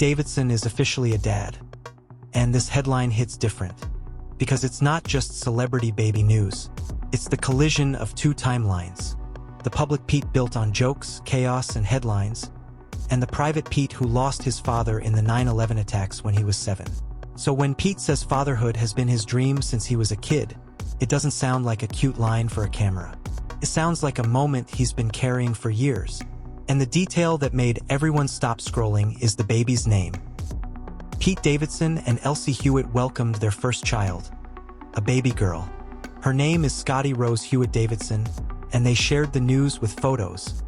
Davidson is officially a dad. And this headline hits different. Because it's not just celebrity baby news. It's the collision of two timelines. The public Pete built on jokes, chaos, and headlines, and the private Pete who lost his father in the 9/11 attacks when he was 7. So when Pete says fatherhood has been his dream since he was a kid, it doesn't sound like a cute line for a camera. It sounds like a moment he's been carrying for years. And the detail that made everyone stop scrolling is the baby's name. Pete Davidson and Elsie Hewitt welcomed their first child, a baby girl. Her name is Scottie Rose Hewitt Davidson, and they shared the news with photos,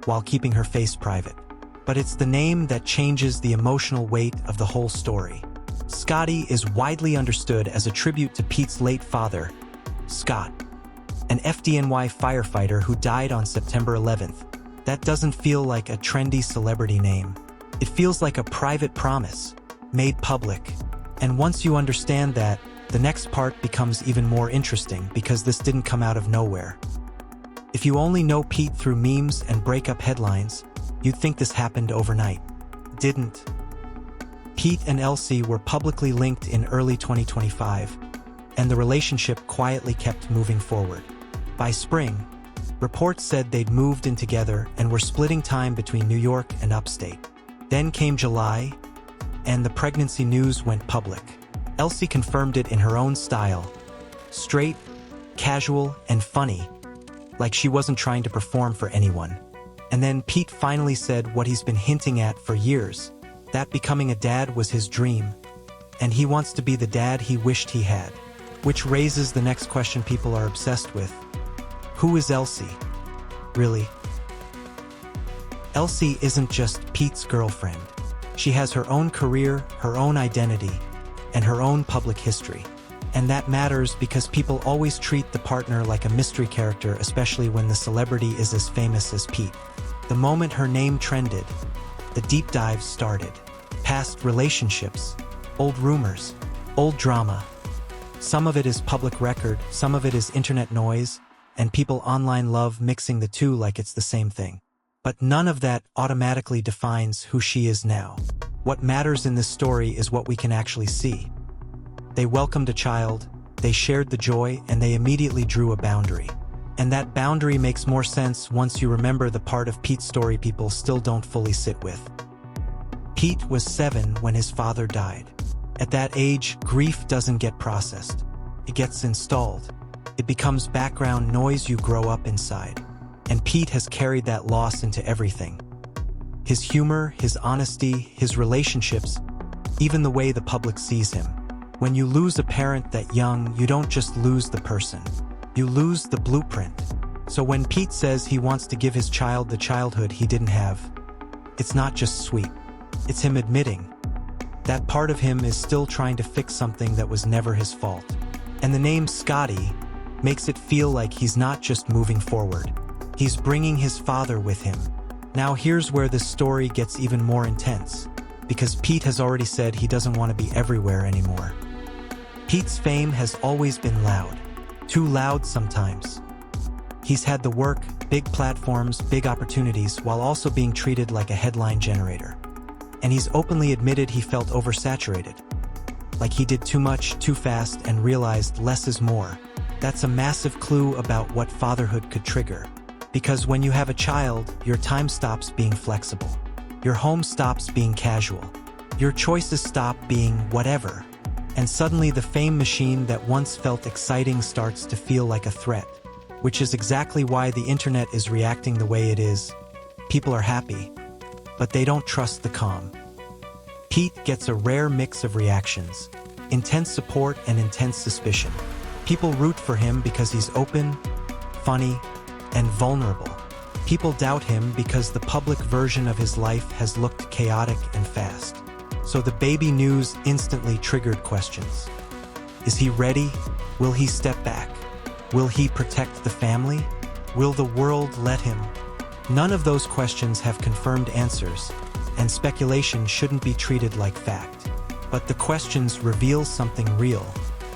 while keeping her face private. But it's the name that changes the emotional weight of the whole story. Scottie is widely understood as a tribute to Pete's late father, Scott, an FDNY firefighter who died on September 11th. That doesn't feel like a trendy celebrity name. It feels like a private promise, made public. And once you understand that, the next part becomes even more interesting because this didn't come out of nowhere. If you only know Pete through memes and breakup headlines, you'd think this happened overnight. Didn't. Pete and Elsie were publicly linked in early 2025, and the relationship quietly kept moving forward. By spring, reports said they'd moved in together and were splitting time between New York and upstate. Then came July, and the pregnancy news went public. Elsie confirmed it in her own style, straight, casual, and funny, like she wasn't trying to perform for anyone. And then Pete finally said what he's been hinting at for years, that becoming a dad was his dream, and he wants to be the dad he wished he had. Which raises the next question people are obsessed with. Who is Elsie? Really? Elsie isn't just Pete's girlfriend. She has her own career, her own identity, and her own public history. And that matters because people always treat the partner like a mystery character, especially when the celebrity is as famous as Pete. The moment her name trended, the deep dives started. Past relationships, old rumors, old drama. Some of it is public record, some of it is internet noise, and people online love mixing the two like it's the same thing. But none of that automatically defines who she is now. What matters in this story is what we can actually see. They welcomed a child, they shared the joy, and they immediately drew a boundary. And that boundary makes more sense once you remember the part of Pete's story people still don't fully sit with. Pete was 7 when his father died. At that age, grief doesn't get processed. It gets installed. It becomes background noise you grow up inside. And Pete has carried that loss into everything. His humor, his honesty, his relationships, even the way the public sees him. When you lose a parent that young, you don't just lose the person. You lose the blueprint. So when Pete says he wants to give his child the childhood he didn't have, it's not just sweet. It's him admitting that part of him is still trying to fix something that was never his fault. And the name Scottie makes it feel like he's not just moving forward. He's bringing his father with him. Now here's where this story gets even more intense, because Pete has already said he doesn't want to be everywhere anymore. Pete's fame has always been loud. Too loud sometimes. He's had the work, big platforms, big opportunities, while also being treated like a headline generator. And he's openly admitted he felt oversaturated. Like he did too much, too fast, and realized less is more. That's a massive clue about what fatherhood could trigger. Because when you have a child, your time stops being flexible. Your home stops being casual. Your choices stop being whatever. And suddenly the fame machine that once felt exciting starts to feel like a threat. Which is exactly why the internet is reacting the way it is. People are happy, but they don't trust the calm. Pete gets a rare mix of reactions. Intense support and intense suspicion. People root for him because he's open, funny, and vulnerable. People doubt him because the public version of his life has looked chaotic and fast. So the baby news instantly triggered questions. Is he ready? Will he step back? Will he protect the family? Will the world let him? None of those questions have confirmed answers, and speculation shouldn't be treated like fact. But the questions reveal something real.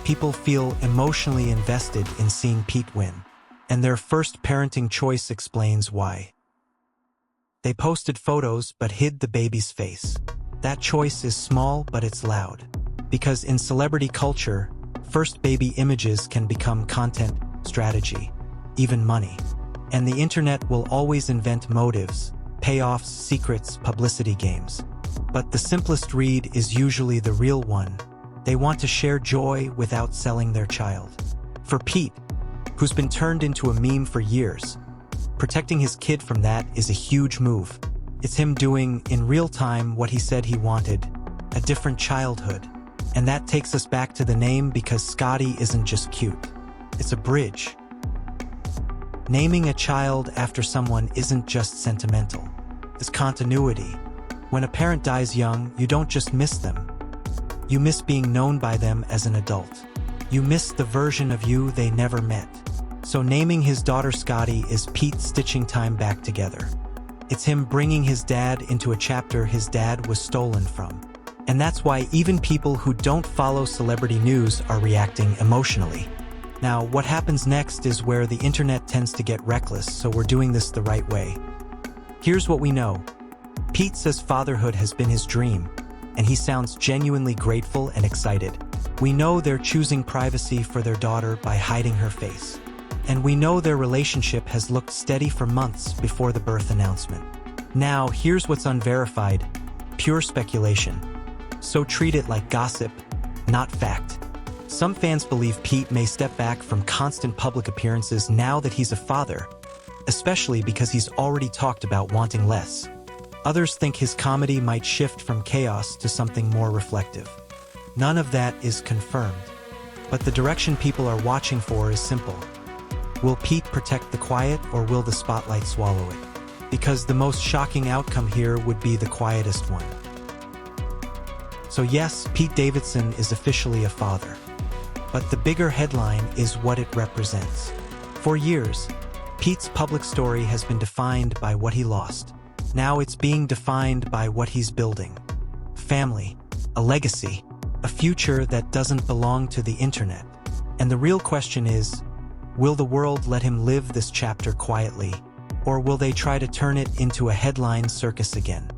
People feel emotionally invested in seeing Pete win. And their first parenting choice explains why. They posted photos but hid the baby's face. That choice is small, but it's loud. Because in celebrity culture, first baby images can become content, strategy, even money. And the internet will always invent motives, payoffs, secrets, publicity games. But the simplest read is usually the real one. They want to share joy without selling their child. For Pete, who's been turned into a meme for years, protecting his kid from that is a huge move. It's him doing, in real time, what he said he wanted, a different childhood. And that takes us back to the name, because Scottie isn't just cute. It's a bridge. Naming a child after someone isn't just sentimental. It's continuity. When a parent dies young, you don't just miss them. You miss being known by them as an adult. You miss the version of you they never met. So naming his daughter Scottie is Pete stitching time back together. It's him bringing his dad into a chapter his dad was stolen from. And that's why even people who don't follow celebrity news are reacting emotionally. Now, what happens next is where the internet tends to get reckless, so we're doing this the right way. Here's what we know. Pete says fatherhood has been his dream, and he sounds genuinely grateful and excited. We know they're choosing privacy for their daughter by hiding her face. And we know their relationship has looked steady for months before the birth announcement. Now, here's what's unverified, pure speculation. So treat it like gossip, not fact. Some fans believe Pete may step back from constant public appearances now that he's a father, especially because he's already talked about wanting less. Others think his comedy might shift from chaos to something more reflective. None of that is confirmed. But the direction people are watching for is simple. Will Pete protect the quiet, or will the spotlight swallow it? Because the most shocking outcome here would be the quietest one. So yes, Pete Davidson is officially a father. But the bigger headline is what it represents. For years, Pete's public story has been defined by what he lost. Now it's being defined by what he's building. Family, a legacy, a future that doesn't belong to the internet. And the real question is, will the world let him live this chapter quietly, or will they try to turn it into a headline circus again?